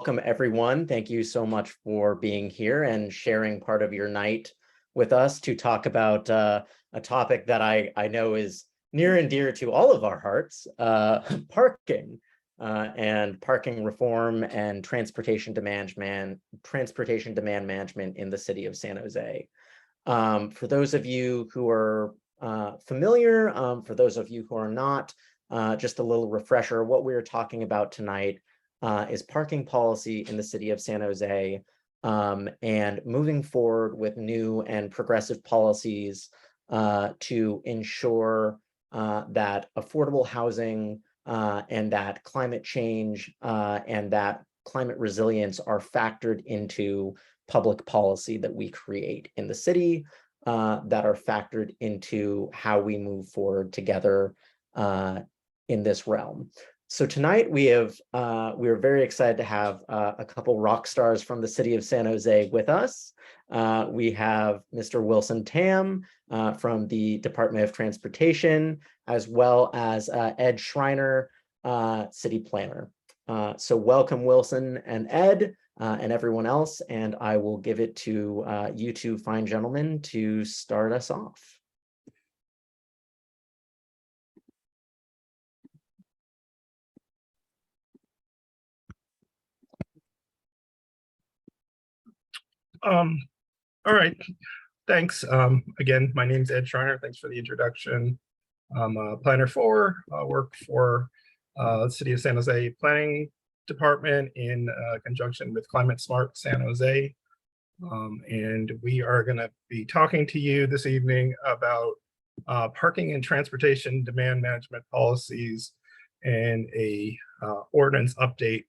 Welcome, everyone. Thank you so much for being here and sharing part of your night with us to talk about a topic that I know is near and dear to all of our hearts, parking and parking reform and transportation demand management in the city of San Jose. For those of you who are familiar, for those of you who are not, just a little refresher, what we're talking about tonight is parking policy in the city of San Jose, and moving forward with new and progressive policies to ensure that affordable housing and that climate change and that climate resilience are factored into public policy that we create in the city, that are factored into how we move forward together in this realm. So tonight we're very excited to have a couple rock stars from the city of San Jose with us. We have Mr. Wilson Tam from the Department of Transportation, as well as Ed Schreiner, city planner. So welcome, Wilson and Ed and everyone else, and I will give it to you two fine gentlemen to start us off. All right, thanks. Again, my name's Ed Schreiner. Thanks for the introduction. I'm a planner work for the City of San Jose Planning Department in conjunction with Climate Smart San Jose. And we are going to be talking to you this evening about parking and transportation demand management policies and a ordinance update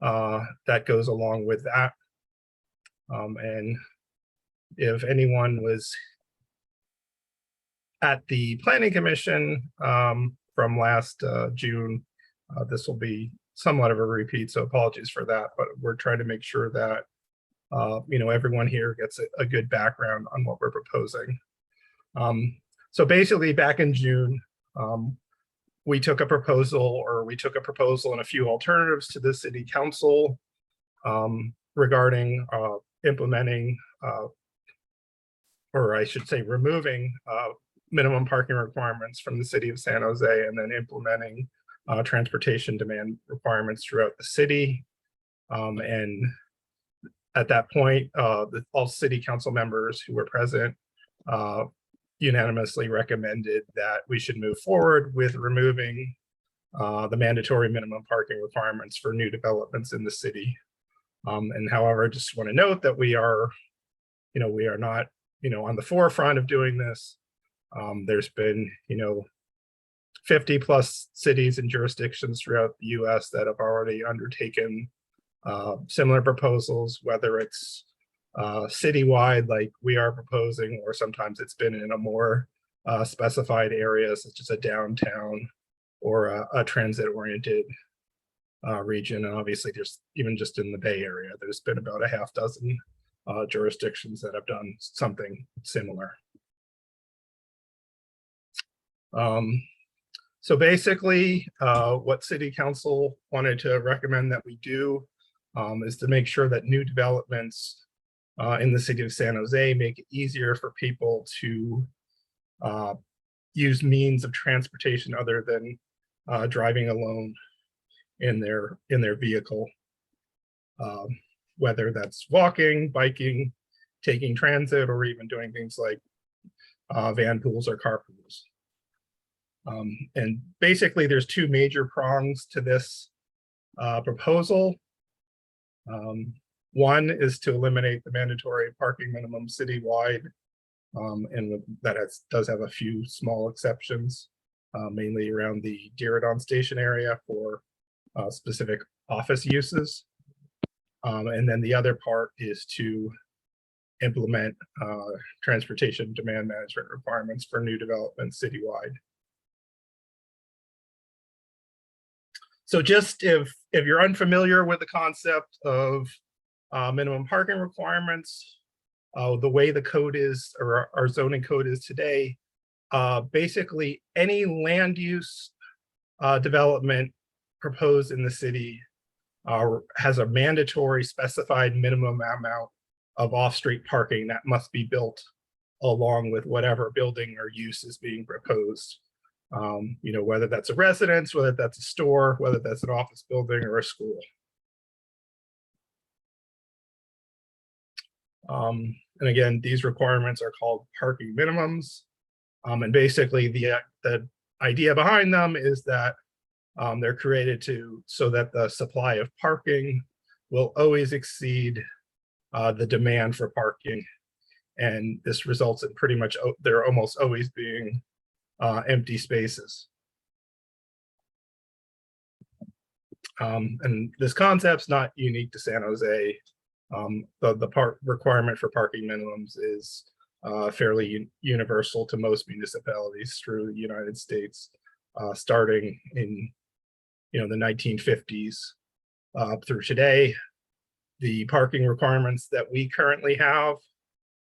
that goes along with that. And if anyone was at the Planning Commission from last June, this will be somewhat of a repeat, so apologies for that, but we're trying to make sure that everyone here gets a good background on what we're proposing. So basically back in June, we took a proposal and a few alternatives to the City Council regarding implementing, or I should say removing minimum parking requirements from the City of San Jose, and then implementing transportation demand requirements throughout the city. And at that point, all City Council members who were present unanimously recommended that we should move forward with removing the mandatory minimum parking requirements for new developments in the city. And however, I just want to note that we are not, on the forefront of doing this. There's been, 50 plus cities and jurisdictions throughout the US that have already undertaken similar proposals, whether it's citywide like we are proposing, or sometimes it's been in a more specified area, such as a downtown or a transit-oriented region. And obviously there's even just in the Bay Area, there's been about a half dozen jurisdictions that have done something similar. So basically what City Council wanted to recommend that we do is to make sure that new developments in the city of San Jose make it easier for people to use means of transportation other than driving alone in their vehicle, whether that's walking, biking, taking transit, or even doing things like van pools or carpools. And basically there's two major prongs to this proposal. One is to eliminate the mandatory parking minimum citywide, and that does have a few small exceptions, mainly around the Diridon station area for specific office uses. And then the other part is to implement transportation demand management requirements for new development citywide. So just if you're unfamiliar with the concept of minimum parking requirements, the way the code is, or our zoning code is today, basically any land use development proposed in the city has a mandatory specified minimum amount of off-street parking that must be built along with whatever building or use is being proposed. Whether that's a residence, whether that's a store, whether that's an office building or a school. And again, these requirements are called parking minimums. And basically the idea behind them is that they're created so that the supply of parking will always exceed the demand for parking. And this results in pretty much, there almost always being empty spaces. And this concept's not unique to San Jose. The requirement for parking minimums is fairly universal to most municipalities through the United States, starting in the 1950s through today. The parking requirements that we currently have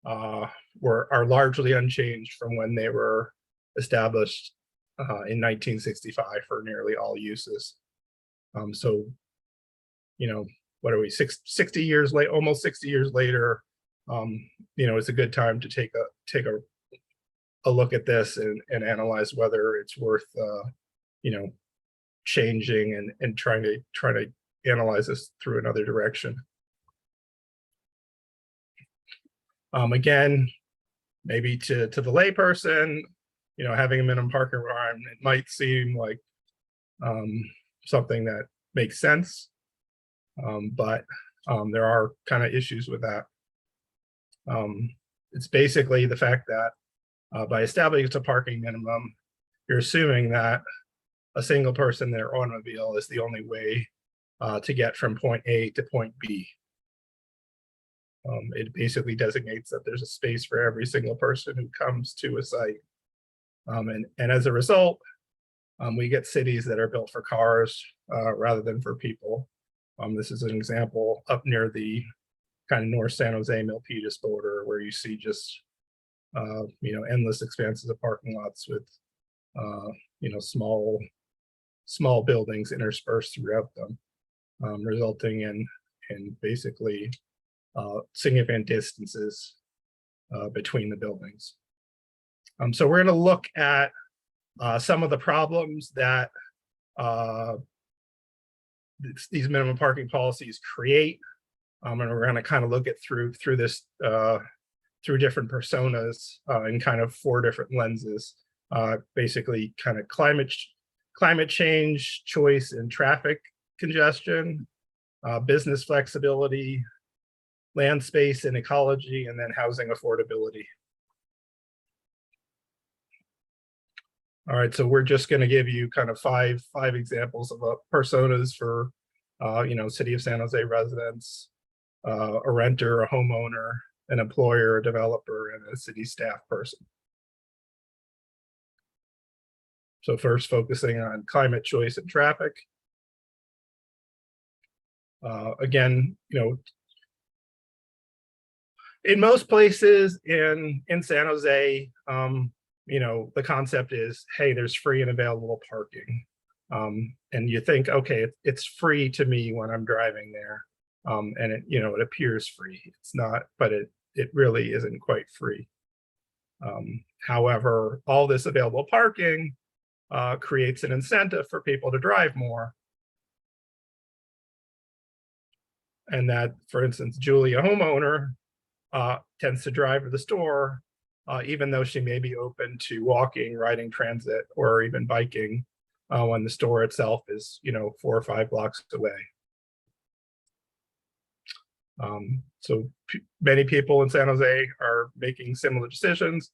are largely unchanged from when they were established in 1965 for nearly all uses. So, what are we, 60 years late, almost 60 years later, it's a good time to take a look at this and analyze whether it's worth, changing and trying to analyze this through another direction. Again, maybe to the layperson, having a minimum parking requirement, it might seem like something that makes sense, but there are kind of issues with that. It's basically the fact that by establishing a parking minimum, you're assuming that a single person in their automobile is the only way to get from point A to point B. It basically designates that there's a space for every single person who comes to a site. And as a result, we get cities that are built for cars rather than for people. This is an example up near the kind of North San Jose Milpitas border, where you see just endless expanses of parking lots with small buildings interspersed throughout them, resulting in basically significant distances between the buildings. So we're going to look at some of the problems that these minimum parking policies create, and we're going to kind of look at through this through different personas in kind of 4 different lenses. Basically, kind of climate change, choice, and traffic congestion, business flexibility, land space and ecology, and then housing affordability. All right, so we're just going to give you kind of five examples of personas for, City of San Jose residents, a renter, a homeowner, an employer, a developer, and a city staff person. So first, focusing on climate choice and traffic. Again, in most places in San Jose, the concept is, hey, there's free and available parking. And you think, okay, it's free to me when I'm driving there. And it appears free. It's not, but it really isn't quite free. However, all this available parking creates an incentive for people to drive more. And that, for instance, Julie, a homeowner, tends to drive to the store, even though she may be open to walking, riding transit, or even biking when the store itself is, 4 or 5 blocks away. So many people in San Jose are making similar decisions.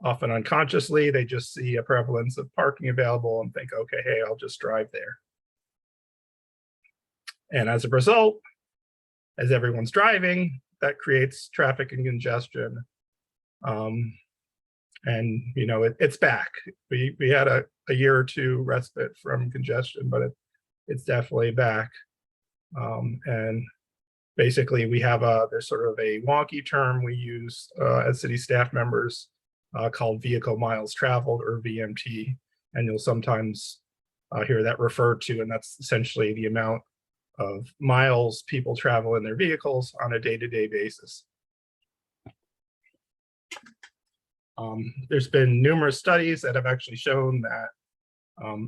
Often unconsciously, they just see a prevalence of parking available and think, okay, hey, I'll just drive there. And as a result, as everyone's driving, that creates traffic and congestion. And it's back. We had a year or 2 respite from congestion, but it's definitely back. And basically, we have there's sort of a wonky term we use as city staff members called vehicle miles traveled, or VMT, and you'll sometimes hear that referred to, and that's essentially the amount miles people travel in their vehicles on a day-to-day basis. There's been numerous studies that have actually shown that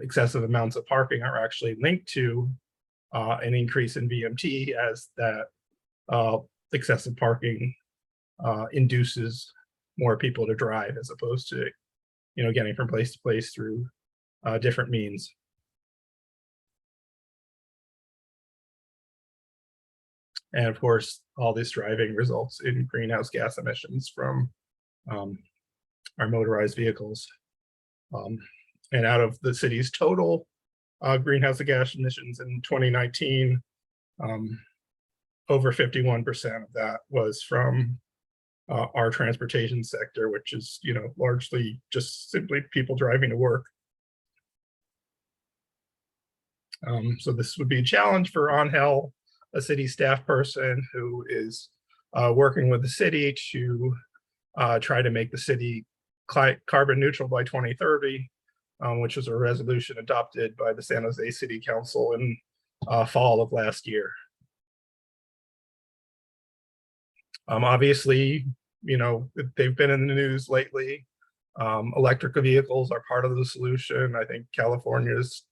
excessive amounts of parking are actually linked to an increase in VMT, as that excessive parking induces more people to drive, as opposed to, getting from place to place through different means. And of course, all this driving results in greenhouse gas emissions from our motorized vehicles. And out of the city's total greenhouse gas emissions in 2019, over 51% of that was from our transportation sector, which is, largely just simply people driving to work. So this would be a challenge for Angel, a city staff person who is working with the city to try to make the city carbon neutral by 2030, which was a resolution adopted by the San Jose City Council in fall of last year. Obviously, they've been in the news lately. Electric vehicles are part of the solution. I think California's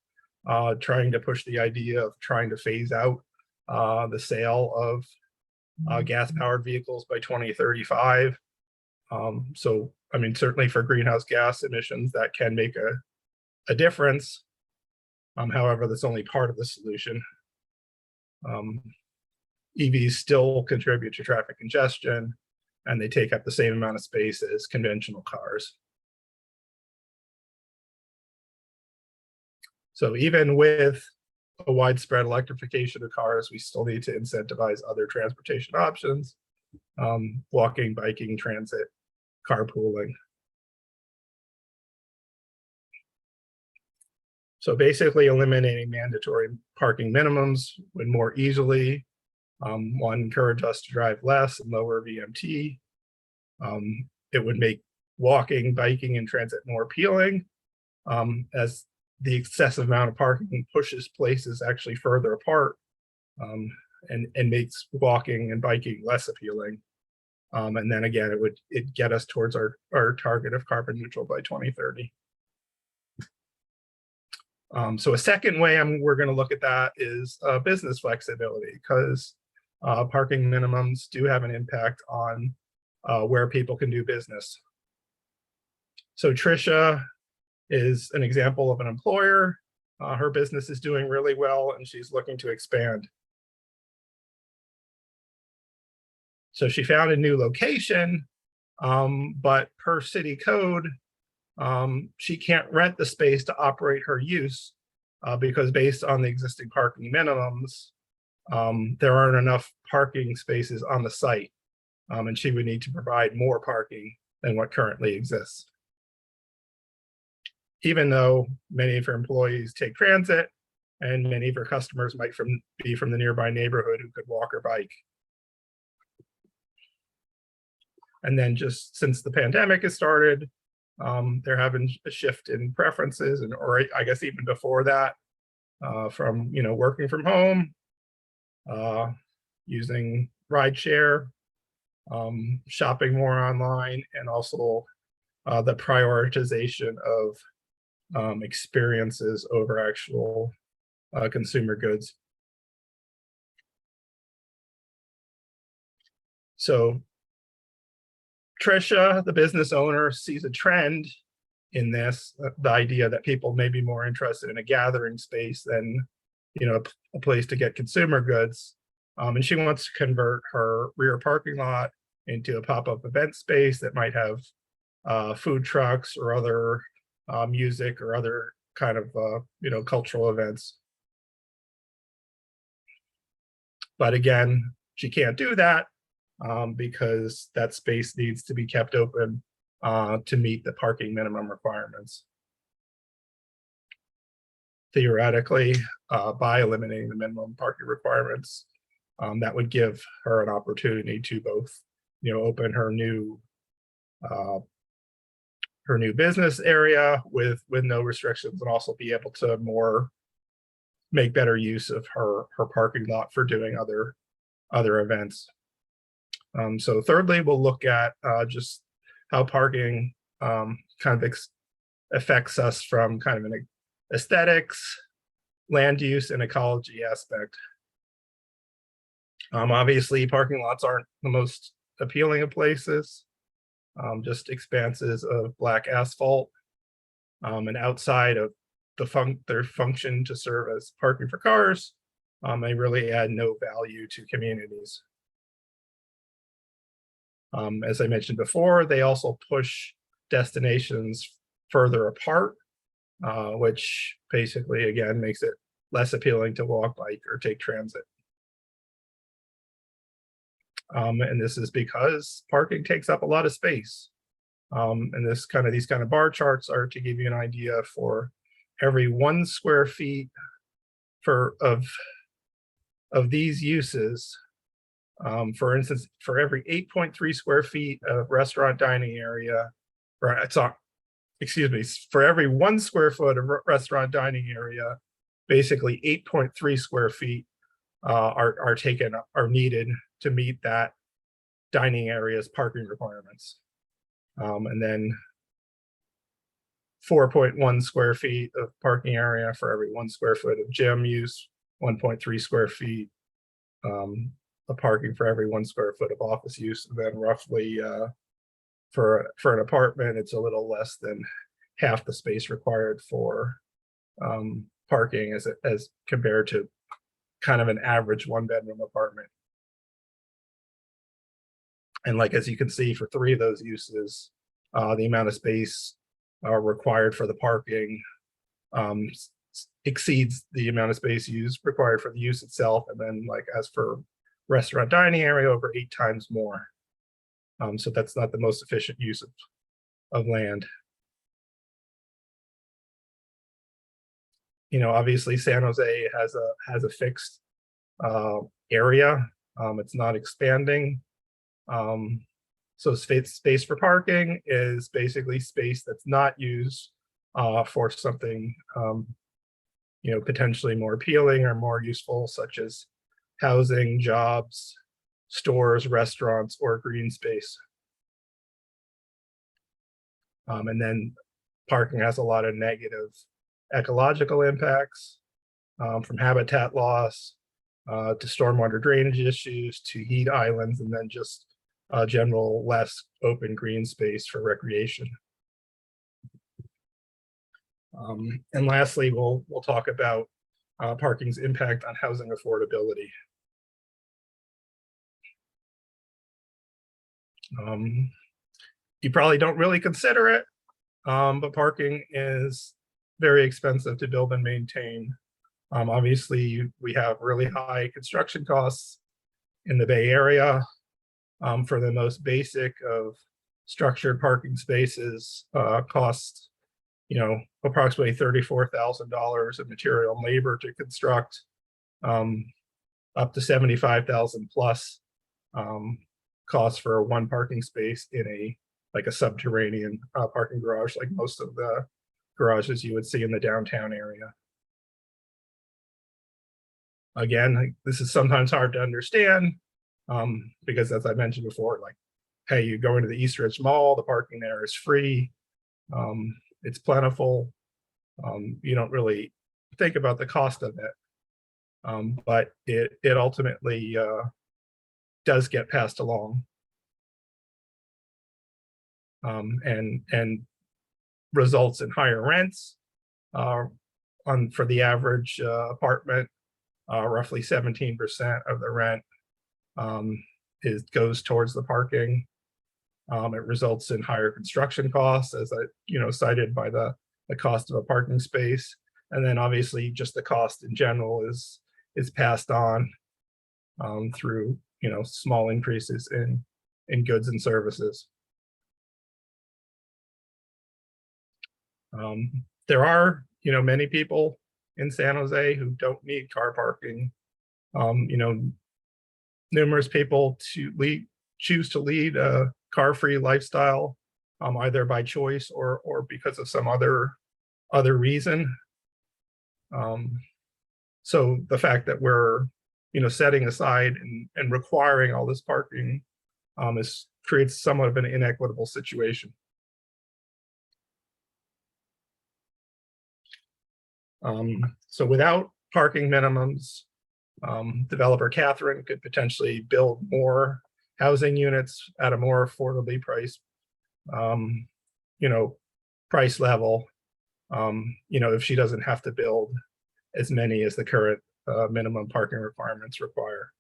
trying to push the idea of trying to phase out the sale of gas-powered vehicles by 2035. So, I mean, certainly for greenhouse gas emissions, that can make a difference. However, that's only part of the solution. EVs still contribute to traffic congestion, and they take up the same amount of space as conventional cars. So even with a widespread electrification of cars, we still need to incentivize other transportation options, walking, biking, transit, carpooling. So basically eliminating mandatory parking minimums would more easily, one, encourage us to drive less and lower VMT. It would make walking, biking, and transit more appealing, as the excessive amount of parking pushes places actually further apart, and makes walking and biking less appealing. And then again, it'd get us towards our target of carbon neutral by 2030. So a second way we're going to look at that is business flexibility, because parking minimums do have an impact on where people can do business. So Tricia is an example of an employer. Her business is doing really well, and she's looking to expand. So she found a new location, but per city code, she can't rent the space to operate her use because based on the existing parking minimums, there aren't enough parking spaces on the site, and she would need to provide more parking than what currently exists. Even though many of her employees take transit and many of her customers might be from the nearby neighborhood who could walk or bike. And then just since the pandemic has started, there have been a shift in preferences, or I guess even before that, from working from home, using rideshare, shopping more online, and also the prioritization of experiences over actual consumer goods. So Tricia, the business owner, sees a trend in this, the idea that people may be more interested in a gathering space than a place to get consumer goods. And she wants to convert her rear parking lot into a pop-up event space that might have food trucks or other music or other kind of cultural events. But again, she can't do that because that space needs to be kept open to meet the parking minimum requirements. Theoretically, by eliminating the minimum parking requirements, that would give her an opportunity to both, open her new business area with no restrictions, and also be able to more make better use of her parking lot for doing other events. So thirdly, we'll look at just how parking kind of affects us from kind of an aesthetics, land use, and ecology aspect. Obviously, parking lots aren't the most appealing of places, just expanses of black asphalt. And outside of their function to serve as parking for cars, they really add no value to communities. As I mentioned before, they also push destinations further apart, which basically, again, makes it less appealing to walk, bike, or take transit. And this is because parking takes up a lot of space. And these kind of bar charts are to give you an idea for every 1 square feet of these uses. For instance, for every 8.3 square feet of restaurant dining area, for every 1 square foot of restaurant dining area, basically 8.3 square feet are needed to meet that dining area's parking requirements. And then 4.1 square feet of parking area for every 1 square foot of gym use, 1.3 square feet of parking for every 1 square foot of office use. And then roughly for an apartment, it's a little less than half the space required for parking as compared to kind of an average 1-bedroom apartment. And as you can see, for 3 of those uses, the amount of space required for the parking exceeds the amount of space required for the use itself. And then as for restaurant dining area, over 8 times more. So that's not the most efficient use of land. Obviously San Jose has a fixed area. It's not expanding. So space for parking is basically space that's not used for something potentially more appealing or more useful, such as housing, jobs, stores, restaurants, or green space. And then parking has a lot of negative ecological impacts, from habitat loss to stormwater drainage issues to heat islands, and then just general less open green space for recreation. And lastly, we'll talk about parking's impact on housing affordability. You probably don't really consider it, but parking is very expensive to build and maintain. Obviously, we have really high construction costs in the Bay Area. For the most basic of structured parking spaces, cost approximately $34,000 of material and labor to construct, up to $75,000 plus cost for one parking space in a subterranean parking garage, like most of the garages you would see in the downtown area. Again, this is sometimes hard to understand because, as I mentioned before, hey, you go into the East Ridge Mall, the parking there is free. It's plentiful. You don't really think about the cost of it, but it ultimately does get passed along, and results in higher rents for the average apartment. Roughly 17% of the rent goes towards the parking. It results in higher construction costs, as cited by the cost of a parking space, and then obviously just the cost in general is passed on through small increases in goods and services. There are many people in San Jose who don't need car parking. Numerous people choose to lead a car-free lifestyle, either by choice or because of some other reason. So the fact that we're, setting aside and requiring all this parking creates somewhat of an inequitable situation. So without parking minimums, developer Catherine could potentially build more housing units at a more affordably priced, price level, if she doesn't have to build as many as the current minimum parking requirements require.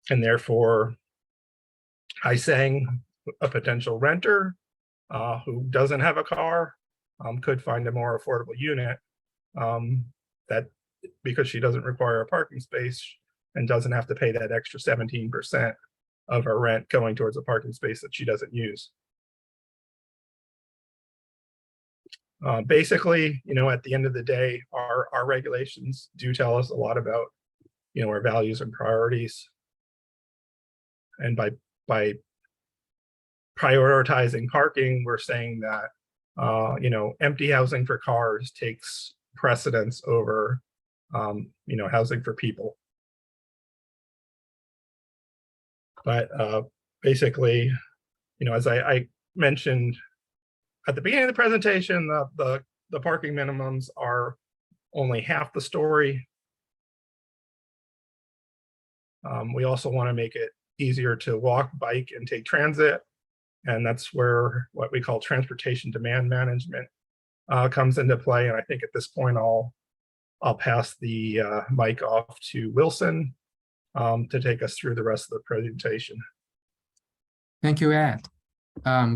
And therefore, Haiseng, a potential renter who doesn't have a car, could find a more affordable unit that, because she doesn't require a parking space and doesn't have to pay that extra 17% of her rent going towards a parking space that she doesn't use. Basically, at the end of the day, our regulations do tell us a lot about, our values and priorities. And by prioritizing parking, we're saying that, empty housing for cars takes precedence over, housing for people. But basically, as I mentioned at the beginning of the presentation, the parking minimums are only half the story. We also want to make it easier to walk, bike, and take transit. And that's where what we call transportation demand management comes into play. And I think at this point, I'll pass the mic off to Wilson to take us through the rest of the presentation. Thank you, Ed.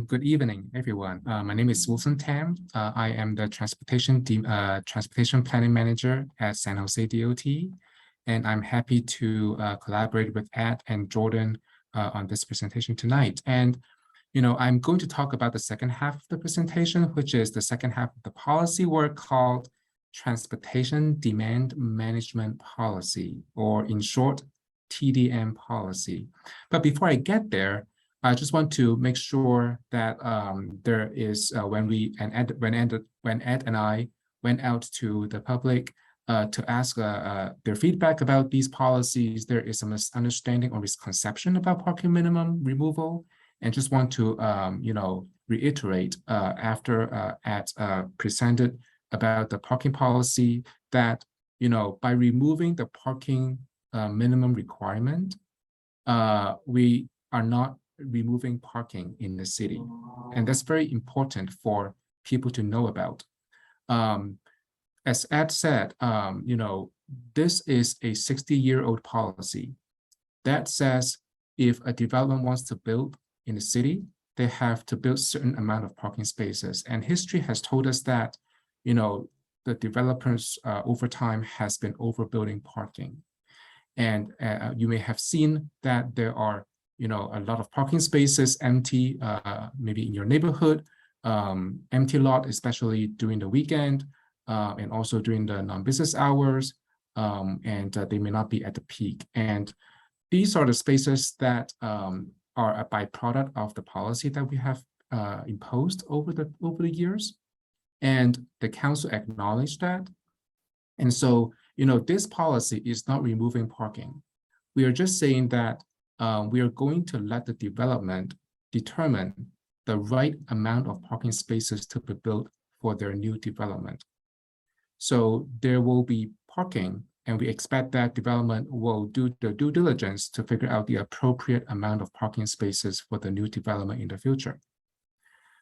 Good evening, everyone. My name is Wilson Tam. I am the transportation planning manager at San Jose DOT, and I'm happy to collaborate with Ed and Jordan on this presentation tonight. And I'm going to talk about the second half of the presentation, which is the second half of the policy work called Transportation Demand Management Policy, or in short, TDM policy. But before I get there, I just want to make sure that there is when Ed and I went out to the public to ask their feedback about these policies, there is some misunderstanding or misconception about parking minimum removal, and just want to reiterate after Ed presented about the parking policy that by removing the parking minimum requirement, we are not removing parking in the city. And that's very important for people to know about. As Ed said, this is a 60-year-old policy that says if a development wants to build in the city, they have to build certain amount of parking spaces. And history has told us that, the developers over time has been overbuilding parking. And you may have seen that there are a lot of parking spaces empty, maybe in your neighborhood, empty lot, especially during the weekend, and also during the non-business hours, and they may not be at the peak. And these are the spaces that are a byproduct of the policy that we have imposed over the years. And the council acknowledged that. And so, this policy is not removing parking. We are just saying that we are going to let the development determine the right amount of parking spaces to be built for their new development. So there will be parking, and we expect that development will do the due diligence to figure out the appropriate amount of parking spaces for the new development in the future.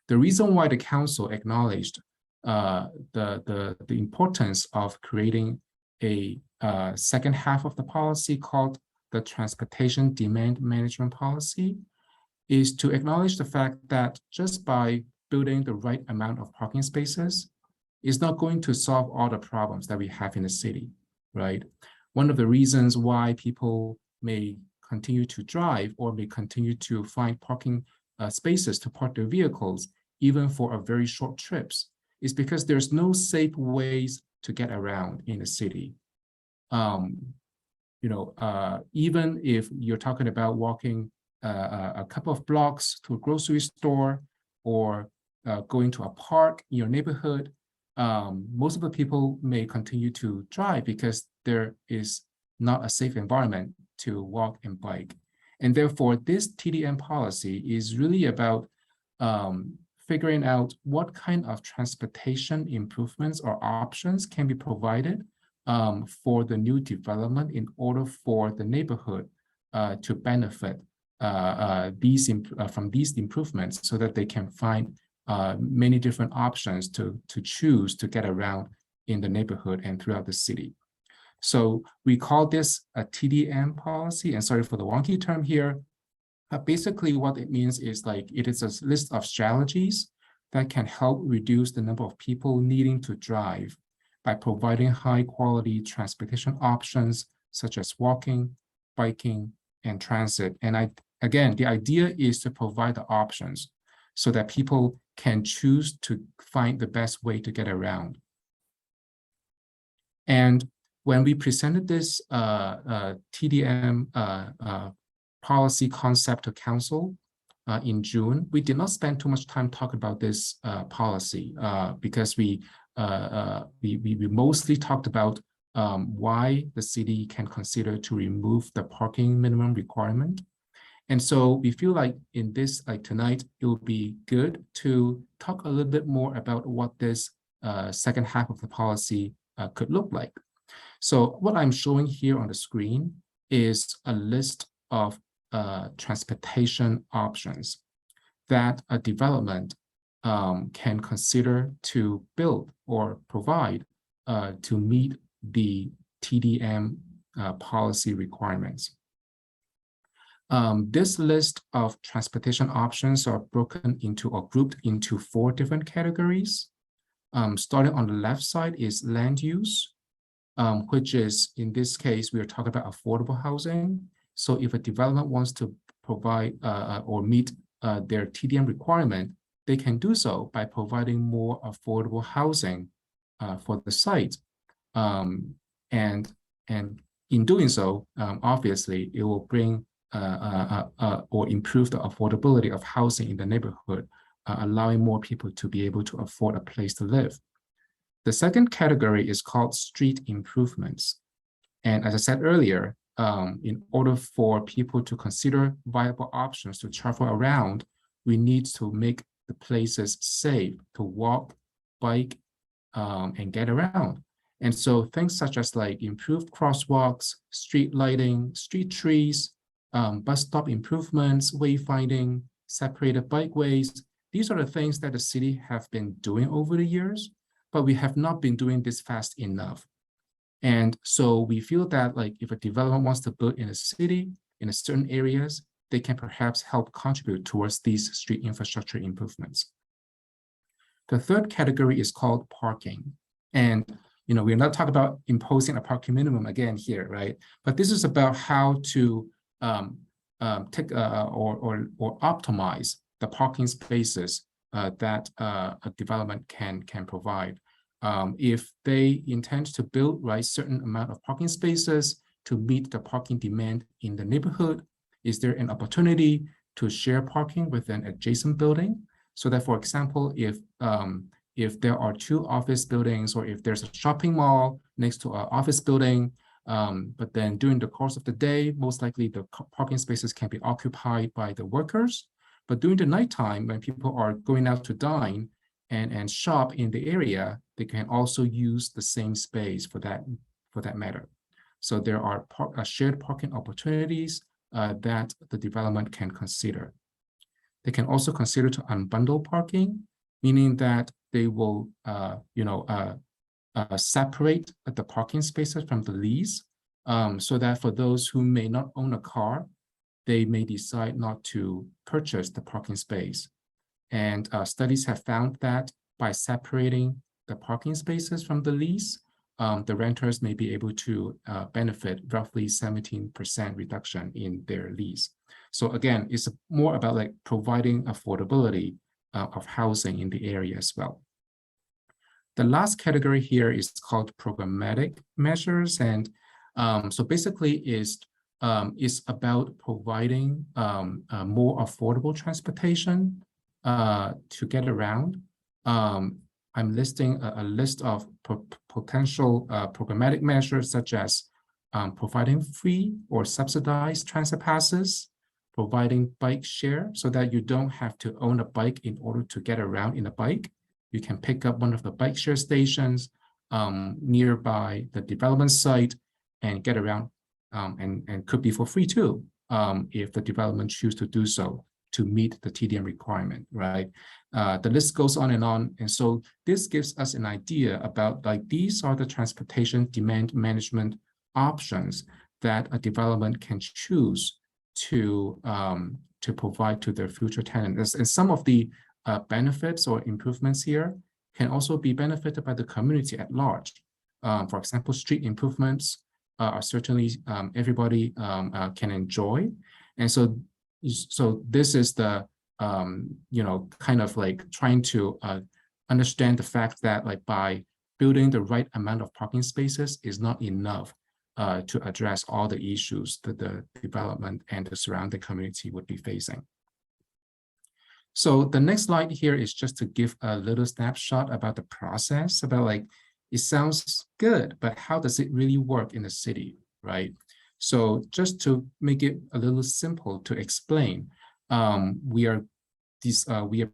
The reason why the council acknowledged the importance of creating a second half of the policy called the Transportation Demand Management Policy is to acknowledge the fact that just by building the right amount of parking spaces is not going to solve all the problems that we have in the city, right? One of the reasons why people may continue to drive or may continue to find parking spaces to park their vehicles, even for a very short trips, is because there's no safe ways to get around in the city. Even if you're talking about walking a couple of blocks to a grocery store or going to a park in your neighborhood, most of the people may continue to drive because there is not a safe environment to walk and bike. And therefore, this TDM policy is really about figuring out what kind of transportation improvements or options can be provided for the new development in order for the neighborhood to benefit from these improvements so that they can find many different options to choose to get around in the neighborhood and throughout the city. So we call this a TDM policy, and sorry for the wonky term here. Basically, what it means is like it is a list of strategies that can help reduce the number of people needing to drive by providing high-quality transportation options such as walking, biking, and transit. And again, the idea is to provide the options so that people can choose to find the best way to get around. And when we presented this TDM policy concept to council in June, we did not spend too much time talking about this policy because we mostly talked about why the city can consider to remove the parking minimum requirement. And so we feel like in this, like tonight, it will be good to talk a little bit more about what this second half of the policy could look like. So what I'm showing here on the screen is a list of transportation options that a development can consider to build or provide to meet the TDM policy requirements. This list of transportation options are broken into or grouped into 4 different categories. Starting on the left side is land use, which is, in this case, we are talking about affordable housing. So if a development wants to provide or meet their TDM requirement, they can do so by providing more affordable housing for the site. And in doing so, obviously, it will bring or improve the affordability of housing in the neighborhood, allowing more people to be able to afford a place to live. The second category is called street improvements. And as I said earlier, in order for people to consider viable options to travel around, we need to make the places safe to walk, bike, and get around. And so things such as like improved crosswalks, street lighting, street trees, bus stop improvements, wayfinding, separated bikeways, these are the things that the city have been doing over the years, but we have not been doing this fast enough. And so we feel that like if a development wants to build in a city, in a certain areas, they can perhaps help contribute towards these street infrastructure improvements. The third category is called parking. And we're not talking about imposing a parking minimum again here, right? But this is about how to take or optimize the parking spaces that a development can provide. If they intend to build certain amount of parking spaces to meet the parking demand in the neighborhood, is there an opportunity to share parking with an adjacent building? So that, for example, if there are 2 office buildings, or if there's a shopping mall next to an office building, but then during the course of the day, most likely the parking spaces can be occupied by the workers. But during the nighttime, when people are going out to dine and shop in the area, they can also use the same space for that matter. So there are shared parking opportunities that the development can consider. They can also consider to unbundle parking, meaning that they will separate the parking spaces from the lease, so that for those who may not own a car, they may decide not to purchase the parking space. And studies have found that by separating the parking spaces from the lease, the renters may be able to benefit roughly 17% reduction in their lease. So again, it's more about like providing affordability of housing in the area as well. The last category here is called programmatic measures. And so basically is about providing more affordable transportation to get around. I'm listing a list of potential programmatic measures such as providing free or subsidized transit passes, providing bike share so that you don't have to own a bike in order to get around in a bike. You can pick up one of the bike share stations nearby the development site and get around, and could be for free too, if the development choose to do so to meet the TDM requirement, right? The list goes on. And so this gives us an idea about like, these are the transportation demand management options that a development can choose to provide to their future tenants. And some of the benefits or improvements here can also be benefited by the community at large. For example, street improvements are certainly everybody can enjoy. And so this is the, kind of like trying to understand the fact that like by building the right amount of parking spaces is not enough to address all the issues that the development and the surrounding community would be facing. So the next slide here is just to give a little snapshot about the process, about like, it sounds good, but how does it really work in the city, right? So just to make it a little simple to explain, we are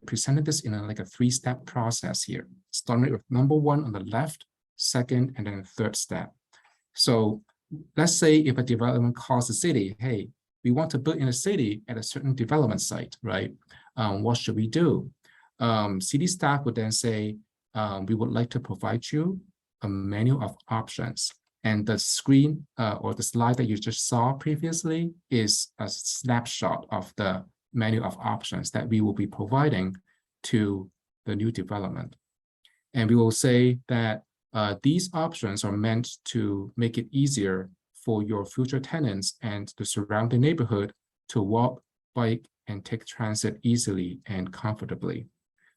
presented this in like a three-step process here, starting with number one on the left, second, and then third step. So let's say if a development calls the city, hey, we want to build in a city at a certain development site, right? What should we do? City staff would then say, we would like to provide you a menu of options. And the screen or the slide that you just saw previously is a snapshot of the menu of options that we will be providing to the new development. And we will say that these options are meant to make it easier for your future tenants and the surrounding neighborhood to walk, bike, and take transit easily and comfortably.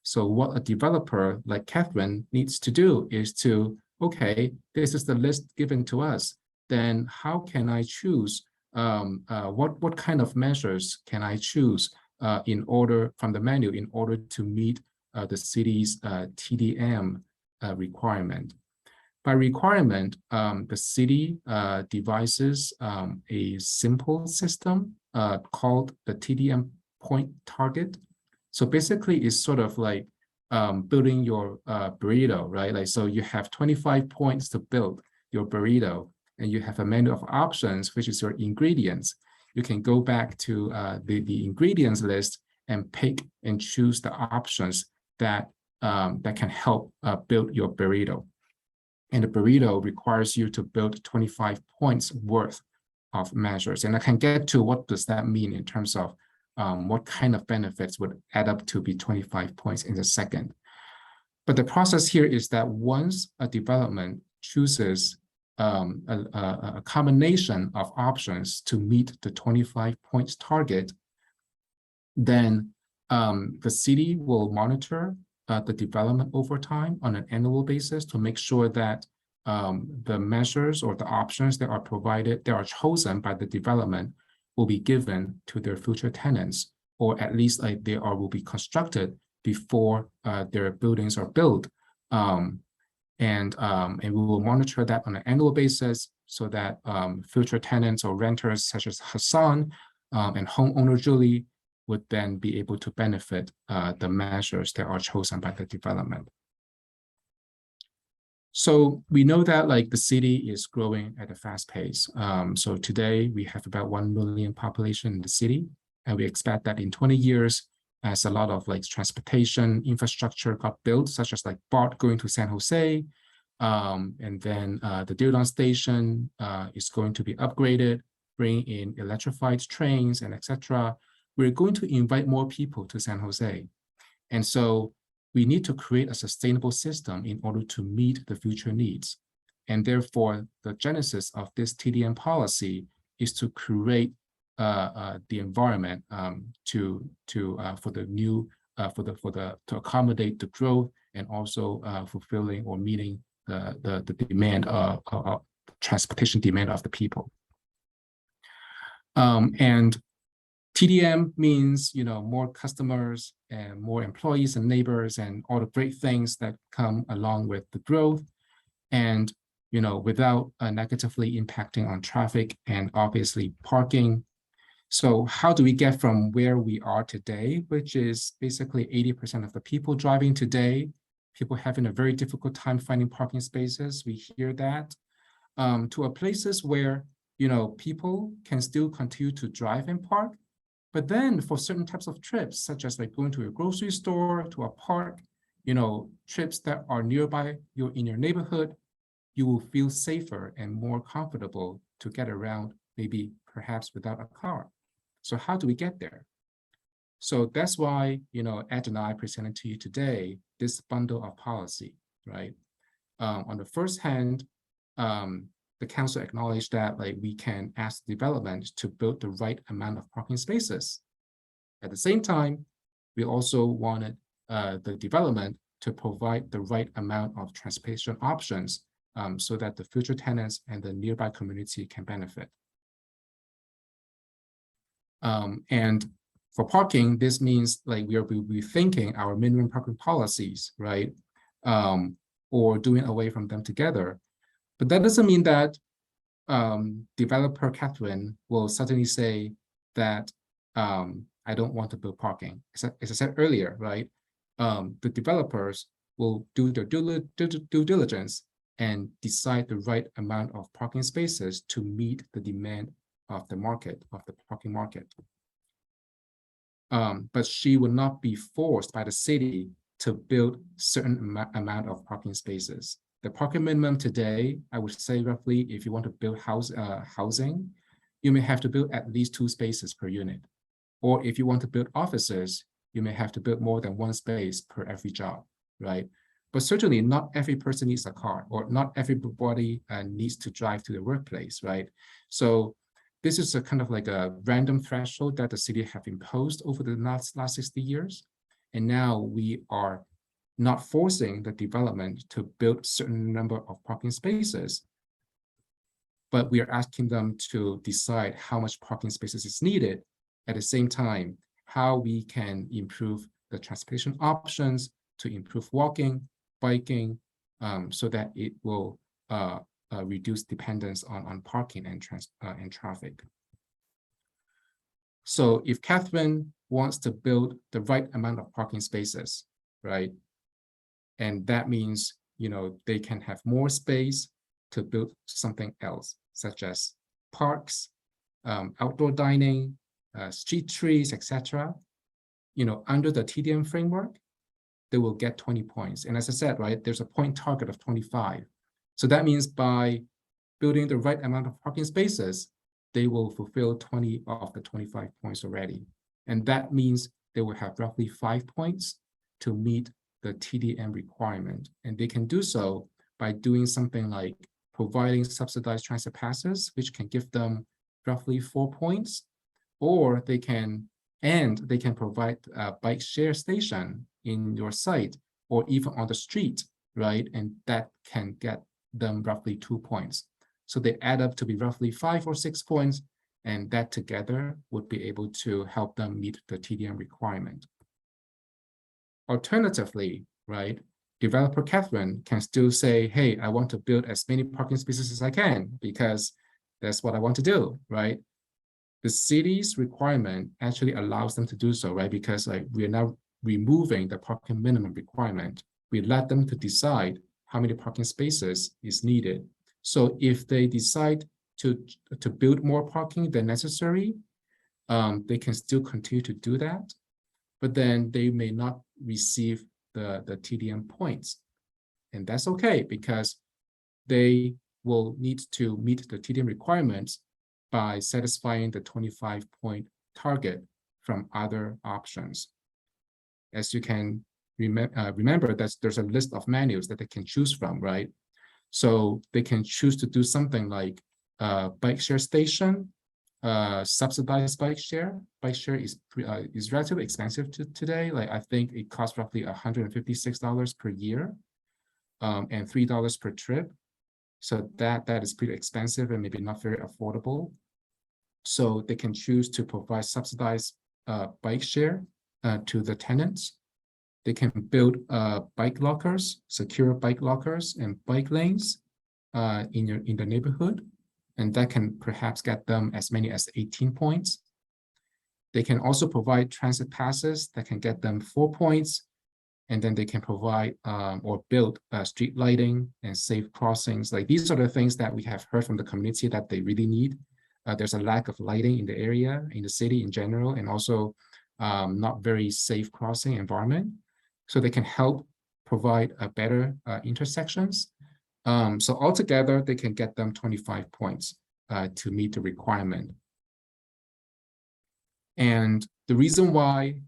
So what a developer like Catherine needs to do is to, okay, this is the list given to us. Then how can I choose, what kind of measures can I choose in order from the menu in order to meet the city's TDM requirement? By requirement, the city devises a simple system called the TDM point target. So basically it's sort of like building your burrito, right? Like, so you have 25 points to build your burrito and you have a menu of options, which is your ingredients. You can go back to the ingredients list and pick and choose the options that, that can help build your burrito. And the burrito requires you to build 25 points worth of measures. And I can get to what does that mean in terms of what kind of benefits would add up to be 25 points in a second. But the process here is that once a development chooses a combination of options to meet the 25 points target, then the city will monitor the development over time on an annual basis to make sure that the measures or the options that are provided, that are chosen by the development, will be given to their future tenants, or at least like they will be constructed before their buildings are built. And we will monitor that on an annual basis so that future tenants or renters such as Hassan and homeowner Julie would then be able to benefit the measures that are chosen by the development. So we know that like the city is growing at a fast pace. So today we have about 1 million population in the city, and we expect that in 20 years, as a lot of like transportation infrastructure got built, such as like BART going to San Jose, and then the Diridon station is going to be upgraded, bring in electrified trains and etc. We're going to invite more people to San Jose. And so we need to create a sustainable system in order to meet the future needs. And therefore, the genesis of this TDM policy is to create the environment to accommodate the growth and also fulfilling or meeting the demand of transportation demand of the people. And TDM means, more customers and more employees and neighbors and all the great things that come along with the growth. And, without negatively impacting on traffic and obviously parking. So how do we get from where we are today, which is basically 80% of the people driving today, people having a very difficult time finding parking spaces, we hear that, to a places where, people can still continue to drive and park. But then for certain types of trips, such as like going to a grocery store, to a park, trips that are nearby, in your neighborhood, you will feel safer and more comfortable to get around, maybe perhaps without a car. So how do we get there? So that's why, Ed and I presented to you today this bundle of policy, right? On the first hand, the council acknowledged that we can ask development to build the right amount of parking spaces. At the same time, we also wanted the development to provide the right amount of transportation options so that the future tenants and the nearby community can benefit. And for parking, this means we are rethinking our minimum parking policies, right? Or doing away from them together. But that doesn't mean that developer Catherine will suddenly say that I don't want to build parking. As I said earlier, right? The developers will do their due diligence and decide the right amount of parking spaces to meet the demand of the market, of the parking market. But she will not be forced by the city to build certain amount of parking spaces. The parking minimum today, I would say roughly, if you want to build housing, you may have to build at least 2 spaces per unit. Or if you want to build offices, you may have to build more than 1 space per every job, right? But certainly not every person needs a car, or not everybody needs to drive to the workplace, right? So this is a kind of like a random threshold that the city have imposed over the last 60 years. And now we are not forcing the development to build certain number of parking spaces, but we are asking them to decide how much parking spaces is needed. At the same time, how we can improve the transportation options to improve walking, biking, so that it will reduce dependence on parking and traffic. So if Catherine wants to build the right amount of parking spaces, right? And that means, they can have more space to build something else, such as parks, outdoor dining, street trees, etc. Under the TDM framework, they will get 20 points. And as I said, right, there's a point target of 25. So that means by building the right amount of parking spaces, they will fulfill 20 of the 25 points already. And that means they will have roughly 5 points to meet the TDM requirement. And they can do so by doing something like providing subsidized transit passes, which can give them roughly 4 points, or they can provide a bike share station in your site or even on the street, right? And that can get them roughly 2 points. So they add up to be roughly 5 or 6 points, and that together would be able to help them meet the TDM requirement. Alternatively, right, developer Catherine can still say, hey, I want to build as many parking spaces as I can because that's what I want to do, right? The city's requirement actually allows them to do so, right? Because we are now removing the parking minimum requirement. We let them to decide how many parking spaces is needed. So if they decide to build more parking than necessary, they can still continue to do that, but then they may not receive the TDM points. And that's okay because they will need to meet the TDM requirements by satisfying the 25-point target from other options. As you can remember that there's a list of menus that they can choose from, right? So they can choose to do something like bike share station, subsidized bike share. Bike share is relatively expensive today. Like I think it costs roughly $156 per year, and $3 per trip. So that is pretty expensive and maybe not very affordable. So they can choose to provide subsidized bike share to the tenants. They can build bike lockers, secure bike lockers and bike lanes in the neighborhood, and that can perhaps get them as many as 18 points. They can also provide transit passes that can get them 4 points, and then they can provide or build street lighting and safe crossings. Like, these are the things that we have heard from the community that they really need. There's a lack of lighting in the area, in the city in general, and also not very safe crossing environment. So they can help provide a better intersections. So altogether, they can get them 25 points to meet the requirement. And the reason why,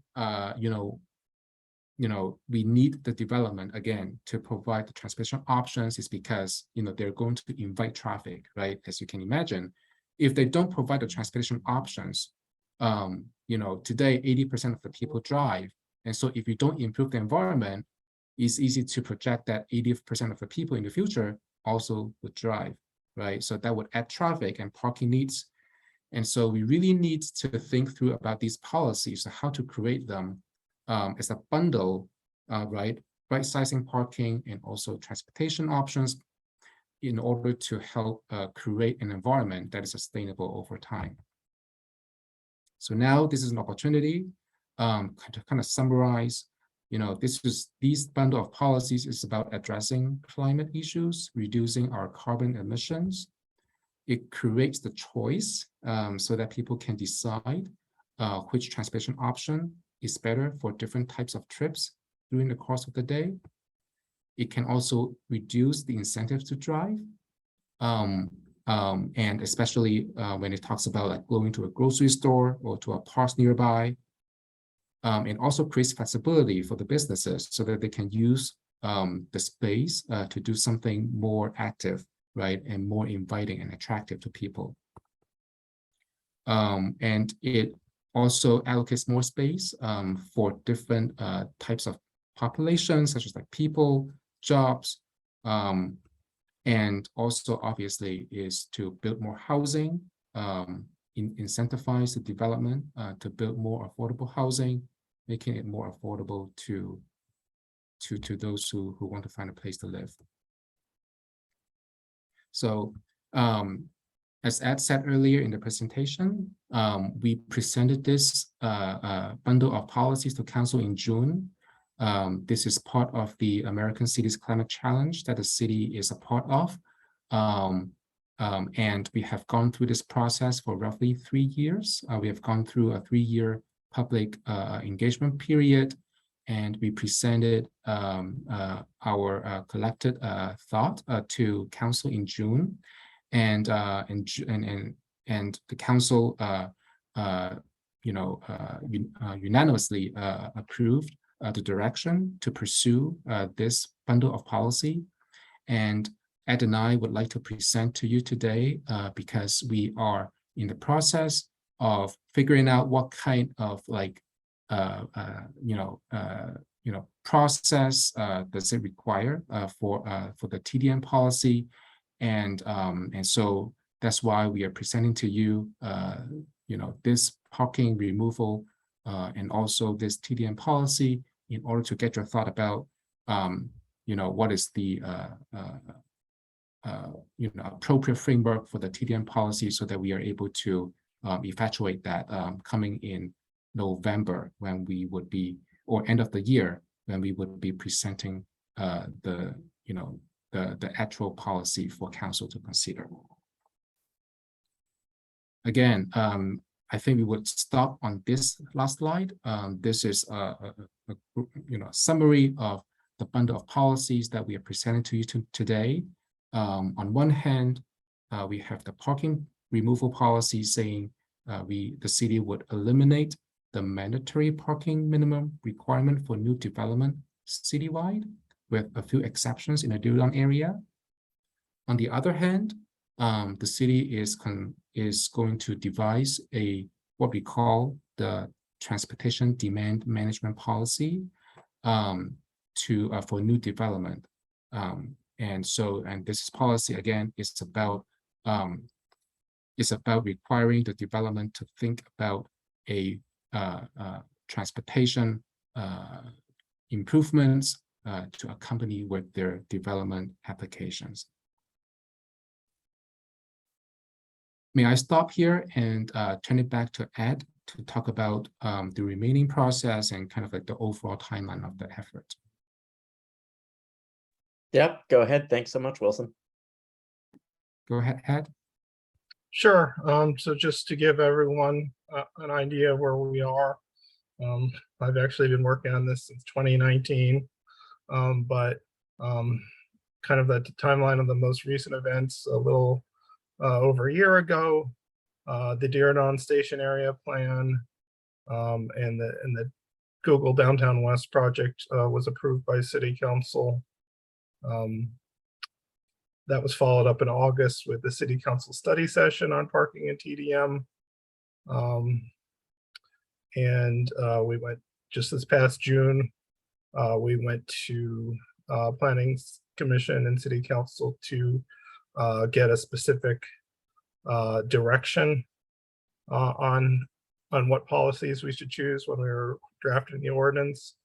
we need the development again to provide the transportation options is because, they're going to invite traffic, right? As you can imagine, if they don't provide the transportation options, today 80% of the people drive. And so if you don't improve the environment, it's easy to project that 80% of the people in the future also would drive, right? So that would add traffic and parking needs. And so we really need to think through about these policies, so how to create them as a bundle, right? Right-sizing parking and also transportation options in order to help create an environment that is sustainable over time. So now this is an opportunity to kind of summarize, these bundle of policies is about addressing climate issues, reducing our carbon emissions. It creates the choice so that people can decide which transportation option is better for different types of trips during the course of the day. It can also reduce the incentive to drive. And especially when it talks about like going to a grocery store or to a park nearby. It also creates flexibility for the businesses so that they can use the space to do something more active, right, and more inviting and attractive to people. And it also allocates more space for different types of populations, such as like people, jobs, and also obviously is to build more housing, incentivize the development to build more affordable housing, making it more affordable to those who want to find a place to live. So as Ed said earlier in the presentation, we presented this bundle of policies to Council in June. This is part of the American Cities Climate Challenge that the city is a part of. And we have gone through this process for roughly 3 years. We have gone through a 3-year public engagement period, and we presented our collected thought to Council in June. And the Council unanimously approved the direction to pursue this bundle of policy. And Ed and I would like to present to you today because we are in the process of figuring out what kind of like process does it require for the TDM policy, and so that's why we are presenting to you this parking removal and also this TDM policy in order to get your thought about what is the appropriate framework for the TDM policy, so that we are able to effectuate that coming in November, when we would be, or end of the year, when we would be presenting the actual policy for Council to consider. Again, I think we would stop on this last slide. This is a summary of the bundle of policies that we are presenting to you today. On one hand, we have the parking removal policy saying the city would eliminate the mandatory parking minimum requirement for new development citywide, with a few exceptions in the downtown area. On the other hand, the city is going to devise what we call the transportation demand management policy for new development. And this policy again is about is about requiring the development to think about a transportation improvements to accompany with their development applications. May I stop here and turn it back to Ed to talk about the remaining process and kind of like the overall timeline of the effort. Yep, go ahead. Thanks so much, Wilson. Go ahead, Ed. Sure. So just to give everyone an idea of where we are, I've actually been working on this since 2019, but kind of the timeline of the most recent events, a little over a year ago, the Diridon Station Area Plan and the Google Downtown West project was approved by City Council. That was followed up in August with the City Council study session on parking and TDM. And we went just this past June, we went to Planning Commission and City Council to get a specific direction on what policies we should choose when we were drafting the ordinance.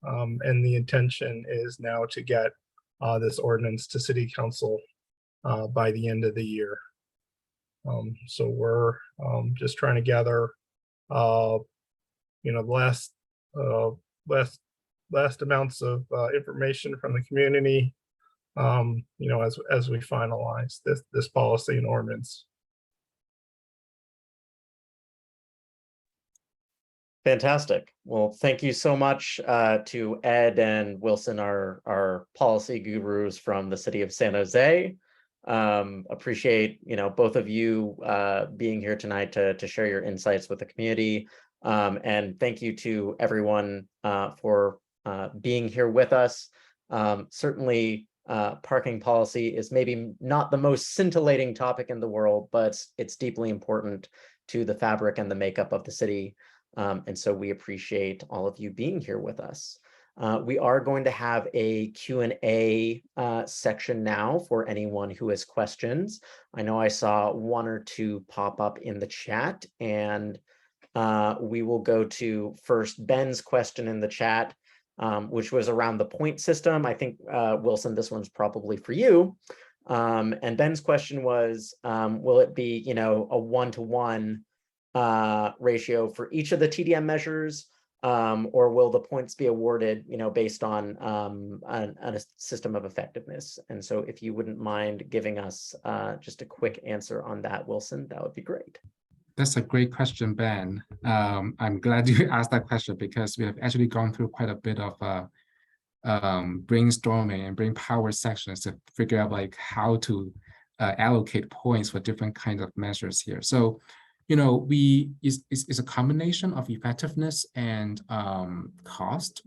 And the intention is now to get this ordinance to City Council by the end of the year. So we're just trying to gather, last amounts of information from the community, as we finalize this policy and ordinance. Fantastic. Well, thank you so much to Ed and Wilson, our policy gurus from the City of San Jose. Appreciate both of you being here tonight to share your insights with the community. And thank you to everyone for being here with us. Certainly, parking policy is maybe not the most scintillating topic in the world, but it's deeply important to the fabric and the makeup of the city. And so we appreciate all of you being here with us. We are going to have a Q&A section now for anyone who has questions. I know I saw one or two pop up in the chat, and we will go to first Ben's question in the chat, which was around the point system. I think, Wilson, this one's probably for you. And Ben's question was, will it be, a 1-to-1 ratio for each of the TDM measures, or will the points be awarded, based on a system of effectiveness? And so if you wouldn't mind giving us just a quick answer on that, Wilson, that would be great. That's a great question, Ben. I'm glad you asked that question because we have actually gone through quite a bit of brainstorming and brain power sections to figure out like how to allocate points for different kinds of measures here. So, it's a combination of effectiveness and cost,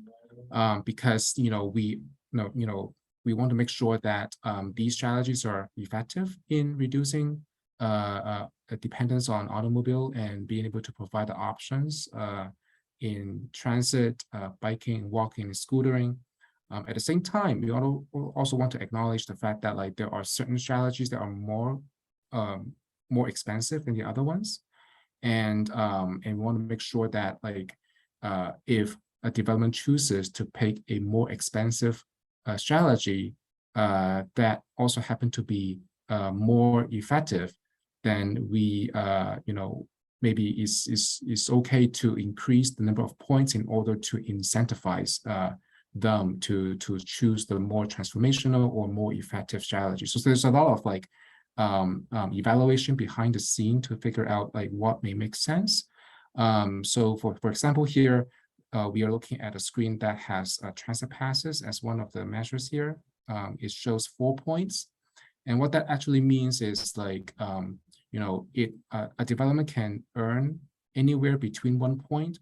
because we want to make sure that these strategies are effective in reducing dependence on automobile and being able to provide the options in transit, biking, walking, and scootering. At the same time, we also want to acknowledge the fact that like there are certain strategies that are more expensive than the other ones, and we want to make sure that like if a development chooses to pick a more expensive strategy that also happen to be more effective, then we maybe it's okay to increase the number of points in order to incentivize them to choose the more transformational or more effective strategy. So there's a lot of like evaluation behind the scene to figure out like what may make sense. So for example here, we are looking at a screen that has transit passes as one of the measures here. It shows 4 points, and what that actually means is like a development can earn anywhere between 1 point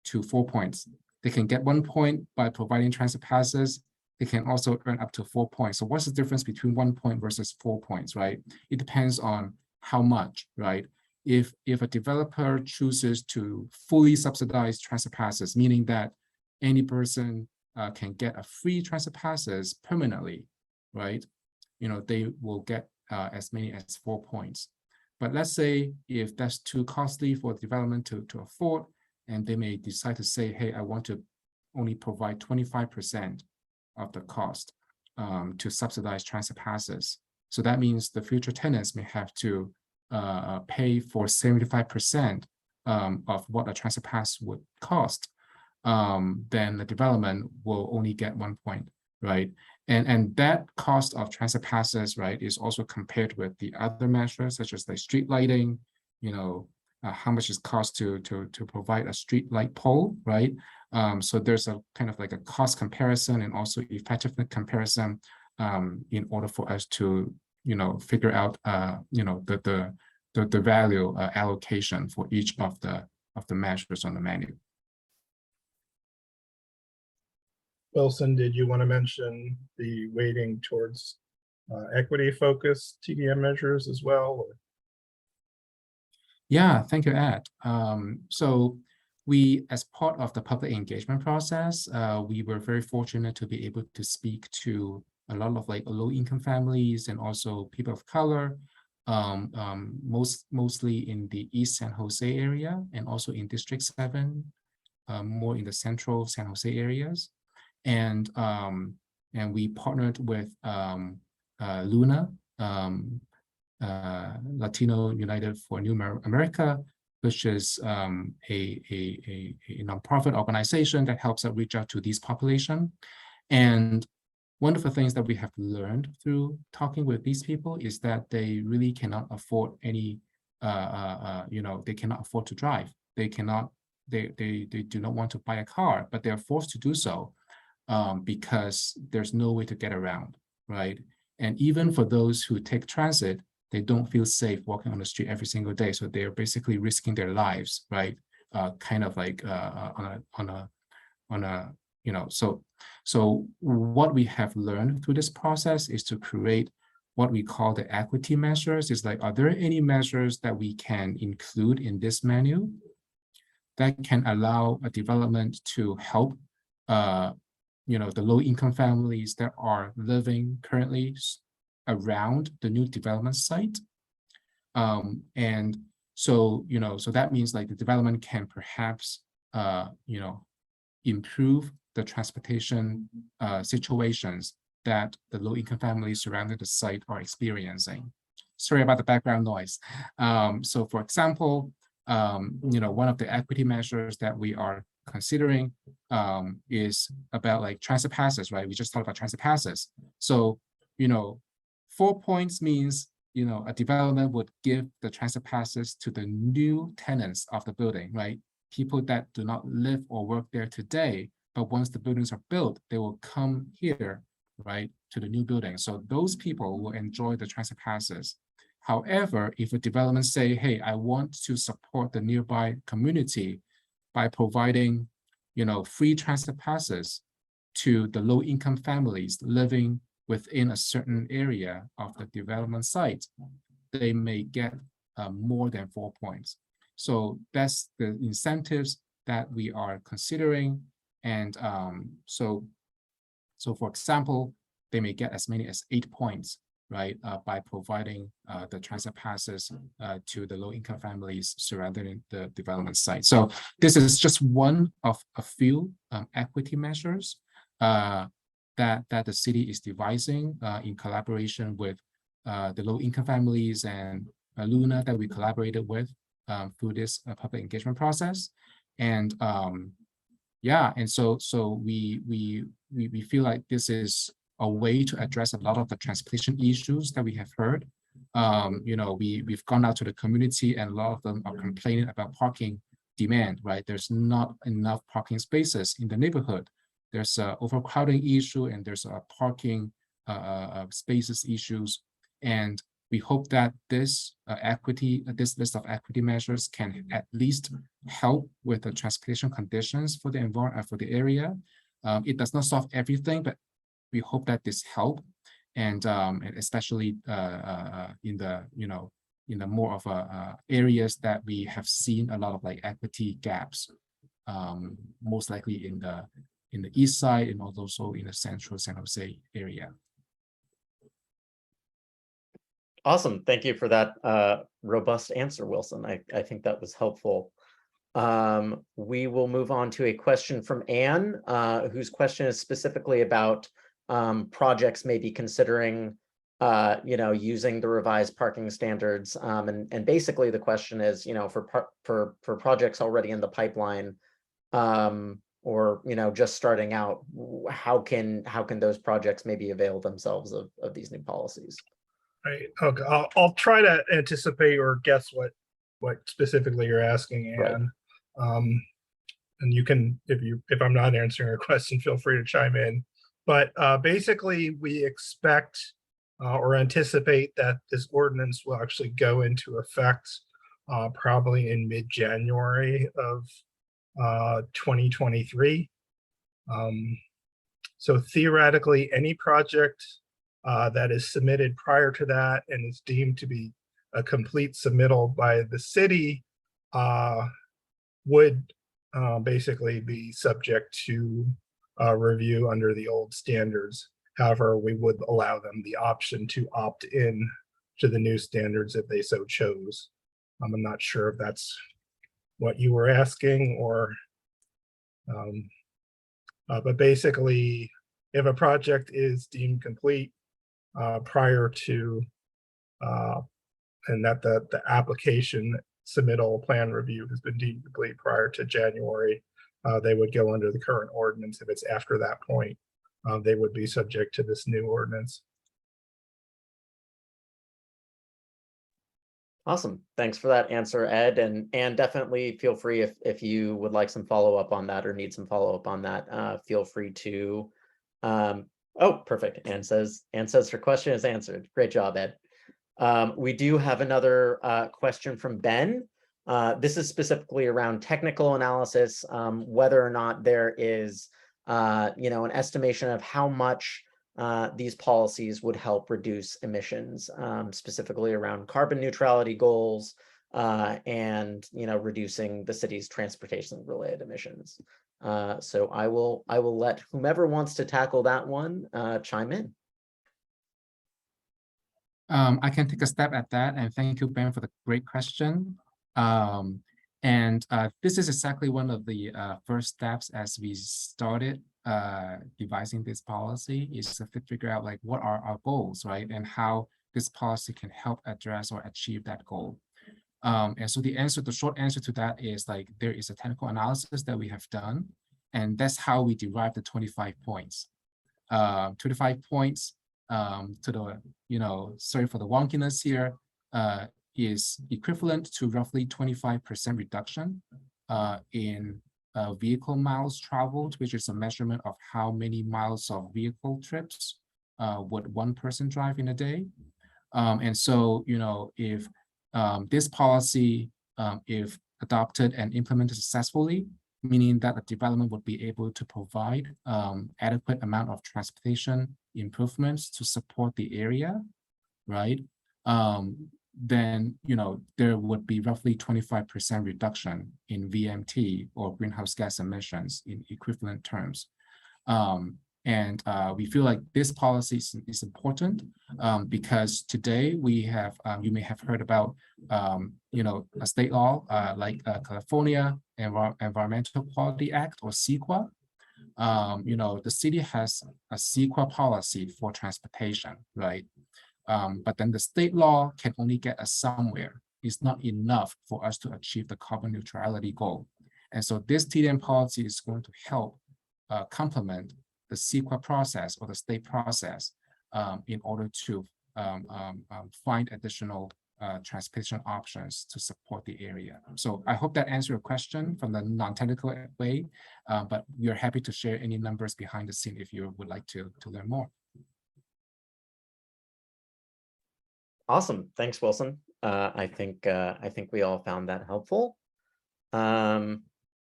to 4 points. They can get 1 point by providing transit passes. They can also earn up to 4 points. So what's the difference between 1 point versus 4 points, right? It depends on how much, right? If a developer chooses to fully subsidize transit passes, meaning that any person can get a free transit passes permanently, right? They will get as many as 4 points. But let's say if that's too costly for development to afford, and they may decide to say, hey, I want to only provide 25% of the cost to subsidize transit passes. So that means the future tenants may have to pay for 75% of what a transit pass would cost. Then the development will only get 1 point, right? And that cost of transit passes, right, is also compared with the other measures such as like street lighting, how much it costs to provide a street light pole, right? So there's a kind of like a cost comparison and also effectiveness comparison in order for us to, figure out, the value allocation for each of the measures on the menu. Wilson, did you want to mention the weighting towards equity-focused TDM measures as well? Yeah, thank you, Ed. So we, as part of the public engagement process, we were very fortunate to be able to speak to a lot of like low-income families and also people of color, mostly in the East San Jose area and also in District 7, more in the central San Jose areas. And we partnered with Luna, Latino United for New America, which is a nonprofit organization that helps us reach out to these population. And one of the things that we have learned through talking with these people is that they really cannot afford any, they cannot afford to drive. They do not want to buy a car, but they're forced to do so because there's no way to get around, right? And even for those who take transit, they don't feel safe walking on the street every single day. So they're basically risking their lives, right? Kind of like so what we have learned through this process is to create what we call the equity measures. Is like, are there any measures that we can include in this menu that can allow a development to help the low-income families that are living currently around the new development site. And so, so that means like the development can perhaps, improve the transportation situations that the low-income families surrounding the site are experiencing. Sorry about the background noise. So for example, one of the equity measures that we are considering is about like transit passes, right? We just talked about transit passes. So, 4 points means, a development would give the transit passes to the new tenants of the building, right? People that do not live or work there today, but once the buildings are built, they will come here, right, to the new building. So those people will enjoy the transit passes. However, if a development say, hey, I want to support the nearby community by providing, free transit passes to the low-income families living within a certain area of the development site, they may get more than 4 points. So that's the incentives that we are considering. And so for example, they may get as many as 8 points, right, by providing the transit passes to the low-income families surrounding the development site. So this is just one of a few equity measures that the city is devising in collaboration with the low-income families and Luna that we collaborated with through this public engagement process. And and so we feel like this is a way to address a lot of the transportation issues that we have heard. We've gone out to the community and a lot of them are complaining about parking demand, right? There's not enough parking spaces in the neighborhood. There's an overcrowding issue and there's a parking spaces issues. And we hope that this list of equity measures can at least help with the transportation conditions for the environment, for the area. It does not solve everything, but we hope that this help, and especially in the more of areas that we have seen a lot of like equity gaps, most likely in the east side and also in the central San Jose area. Awesome. Thank you for that robust answer, Wilson. I think that was helpful. We will move on to a question from Anne, whose question is specifically about projects maybe considering using the revised parking standards. And basically the question is, for projects already in the pipeline, or just starting out, how can those projects maybe avail themselves of these new policies? Right. Okay. I'll try to anticipate or guess what specifically you're asking, Right. Anne. And you can, if I'm not answering a question, feel free to chime in. But basically, we expect or anticipate that this ordinance will actually go into effect probably in mid-January of 2023. So theoretically, any project that is submitted prior to that and is deemed to be a complete submittal by the city would basically be subject to review under the old standards. However, we would allow them the option to opt in to the new standards if they so chose. I'm not sure if that's what you were asking, or but basically, if a project is deemed complete prior to and that the application submittal plan review has been deemed complete prior to January, they would go under the current ordinance. If it's after that point, they would be subject to this new ordinance. Awesome. Thanks for that answer, Ed. And definitely feel free if you would like some follow-up on that or need some follow-up on that, feel free to. Oh, perfect. Anne says her question is answered. Great job, Ed. We do have another question from Ben. This is specifically around technical analysis, whether or not there is an estimation of how much these policies would help reduce emissions, specifically around carbon neutrality goals and reducing the city's transportation related emissions. So I will let whomever wants to tackle that one chime in. I can take a step at that, and thank you, Ben, for the great question. This is exactly one of the first steps as we started devising this policy, is to figure out like what are our goals, right, and how this policy can help address or achieve that goal. And so the short answer to that is like there is a technical analysis that we have done, and that's how we derive the 25 points. 25 points to the sorry for the wonkiness here, is equivalent to roughly 25% reduction in vehicle miles traveled, which is a measurement of how many miles of vehicle trips would one person drive in a day. And so, if this policy, if adopted and implemented successfully, meaning that the development would be able to provide adequate amount of transportation improvements to support the area, right? Then there would be roughly 25% reduction in VMT, or greenhouse gas emissions, in equivalent terms. We feel like this policy is important because today we have, you may have heard about, a state law like California Environmental Quality Act, or CEQA. The city has a CEQA policy for transportation, right? But then the state law can only get us somewhere. It's not enough for us to achieve the carbon neutrality goal. And so this TDM policy is going to help complement the CEQA process or the state process in order to find additional transportation options to support the area. So I hope that answered your question from the non-technical way, but we're happy to share any numbers behind the scene if you would like to learn more. Awesome. Thanks, Wilson. I think we all found that helpful.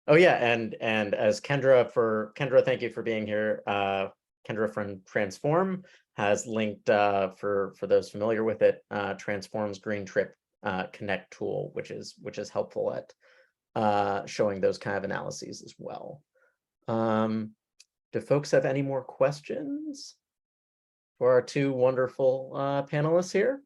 Oh yeah, and as Kendra, thank you for being here. Kendra from Transform has linked, for those familiar with it, Transform's Green Trip Connect tool, which is helpful at showing those kind of analyses as well. Do folks have any more questions for our two wonderful panelists here?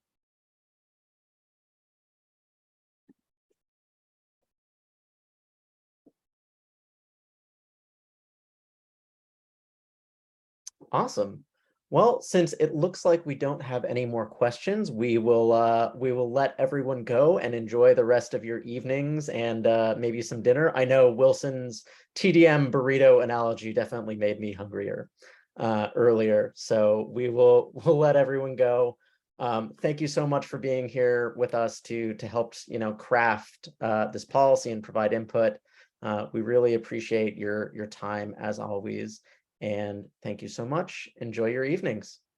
Awesome. Well, since it looks like we don't have any more questions, we will let everyone go and enjoy the rest of your evenings and maybe some dinner. I know Wilson's TDM burrito analogy definitely made me hungrier earlier, so we'll let everyone go. Thank you so much for being here with us to help craft this policy and provide input. We really appreciate your time as always. And thank you so much. Enjoy your evenings.